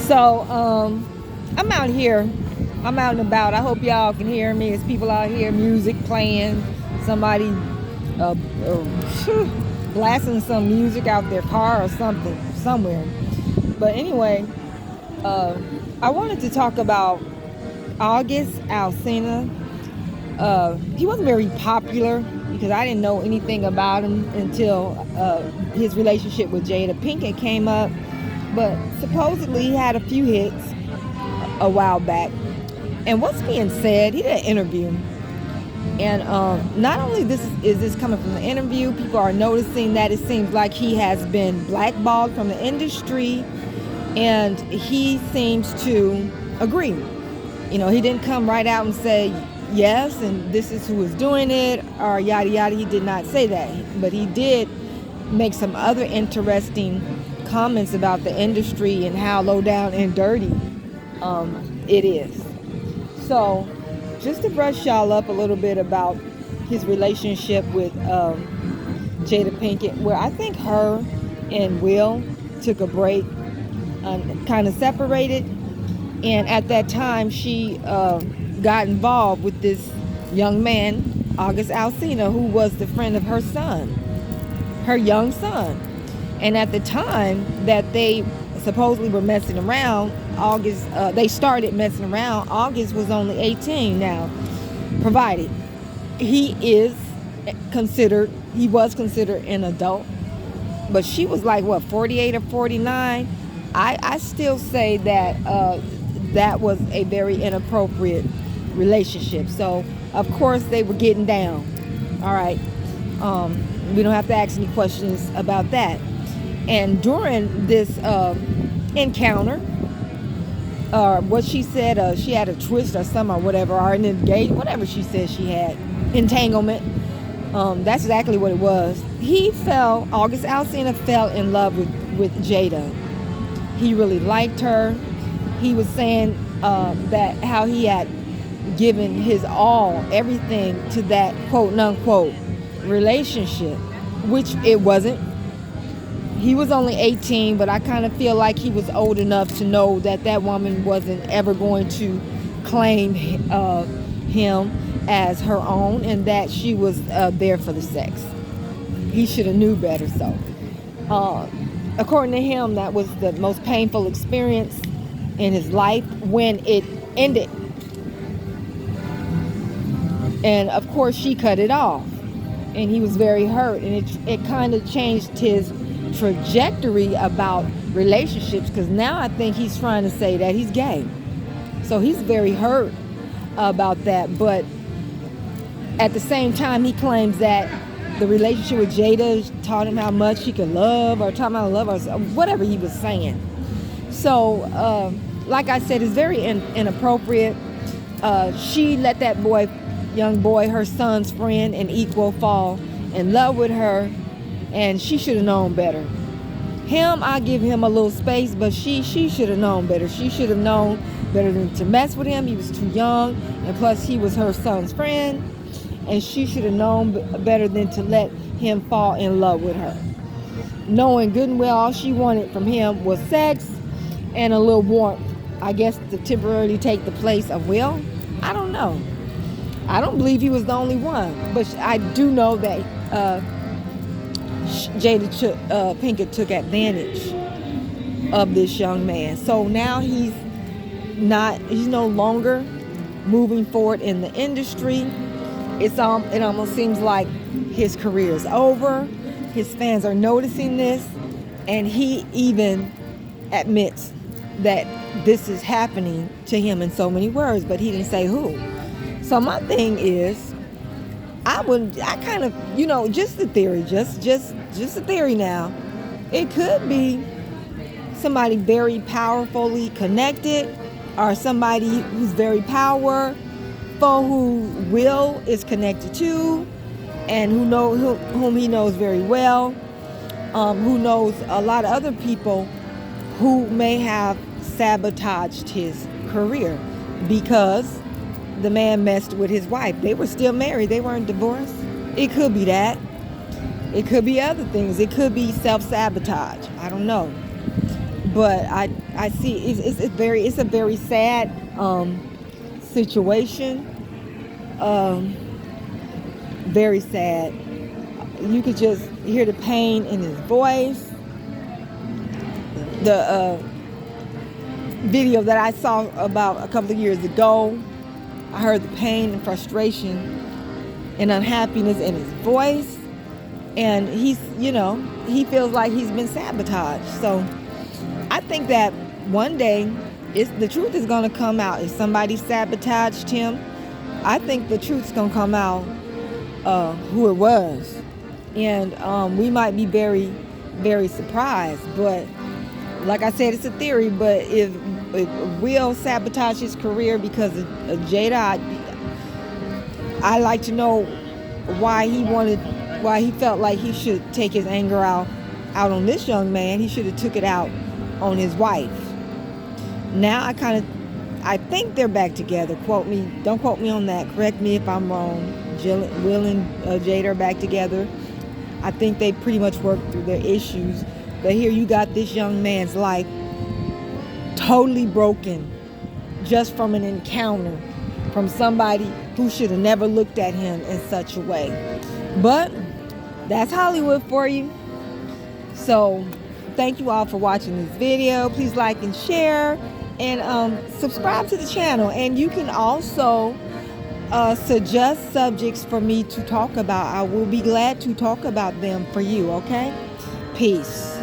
So, I'm out here. I'm out and about. I hope y'all can hear me. There's people out here, music playing, somebody blasting some music out their car or something, somewhere. But anyway, uh, I wanted to talk about August Alsina. He wasn't very popular because I didn't know anything about him until his relationship with Jada Pinkett came up. But supposedly he had a few hits a while back. And what's being said, he did an interview. And not only is this coming from the interview, people are noticing that it seems like he has been blackballed from the industry, and he seems to agree. You know, he didn't come right out and say yes, and this is who is doing it, or yada yada. He did not say that, but he did make some other interesting comments about the industry and how low down and dirty it is. So, just to brush y'all up a little bit about his relationship with Jada Pinkett, where I think her and Will took a break, kind of separated, and at that time she got involved with this young man, August Alsina, who was the friend of her son, her young son. And at the time that they supposedly were messing around, they started messing around. August was only 18 now, provided he was considered an adult. But she was like, what, 48 or 49? I still say that that was a very inappropriate relationship. So, of course, they were getting down. All right. We don't have to ask any questions about that. And during this encounter, what she said, she had a twist or something or whatever, or an engagement, whatever she said she had, entanglement. That's exactly what it was. August Alsina fell in love with Jada. He really liked her. He was saying that how he had given his all, everything to that quote unquote relationship, which it wasn't. He was only 18, but I kind of feel like he was old enough to know that that woman wasn't ever going to claim him as her own, and that she was there for the sex. He should have knew better. So, according to him, that was the most painful experience in his life when it ended. And of course, she cut it off, and he was very hurt, and it kind of changed his trajectory about relationships, because now I think he's trying to say that he's gay. So he's very hurt about that. But at the same time, he claims that the relationship with Jada taught him how much he could love, or taught him how to love, or whatever he was saying. So, like I said, it's very inappropriate. She let that young boy, her son's friend and equal, fall in love with her, and she should have known better. Him, I give him a little space, but she should have known better. She should have known better than to mess with him. He was too young, and plus he was her son's friend, and she should have known better than to let him fall in love with her, knowing good and well all she wanted from him was sex and a little warmth, I guess, to temporarily take the place of Will. I don't know. I don't believe he was the only one, but I do know that Jada Pinkett took advantage of this young man. So now he's no longer moving forward in the industry. It almost seems like his career is over. His fans are noticing this, and he even admits that this is happening to him in so many words, but he didn't say who. So my thing is, I kind of, just the theory, just a theory now. It could be somebody very powerfully connected, or somebody who's very powerful, who Will is connected to, and whom he knows very well, who knows a lot of other people who may have sabotaged his career because the man messed with his wife. They were still married. They weren't divorced. It could be that. It could be other things. It could be self-sabotage. I don't know. But I see it's a very sad situation. Very sad. You could just hear the pain in his voice. The video that I saw about a couple of years ago, I heard the pain and frustration and unhappiness in his voice. And he feels like he's been sabotaged. So I think that one day the truth is going to come out. If somebody sabotaged him, I think the truth's going to come out, who it was. And we might be very, very surprised. But like I said, it's a theory. But if Will sabotage his career because of Jada, I like to know why he felt like he should take his anger out on this young man. He should have took it out on his wife. Now I think they're back together. Don't quote me on that. Correct me if I'm wrong. Will and Jada are back together. I think they pretty much worked through their issues. But here you got this young man's life totally broken just from an encounter from somebody who should have never looked at him in such a way. But that's Hollywood for you. So thank you all for watching this video. Please like and share, and subscribe to the channel. And you can also suggest subjects for me to talk about. I will be glad to talk about them for you. Okay? Peace.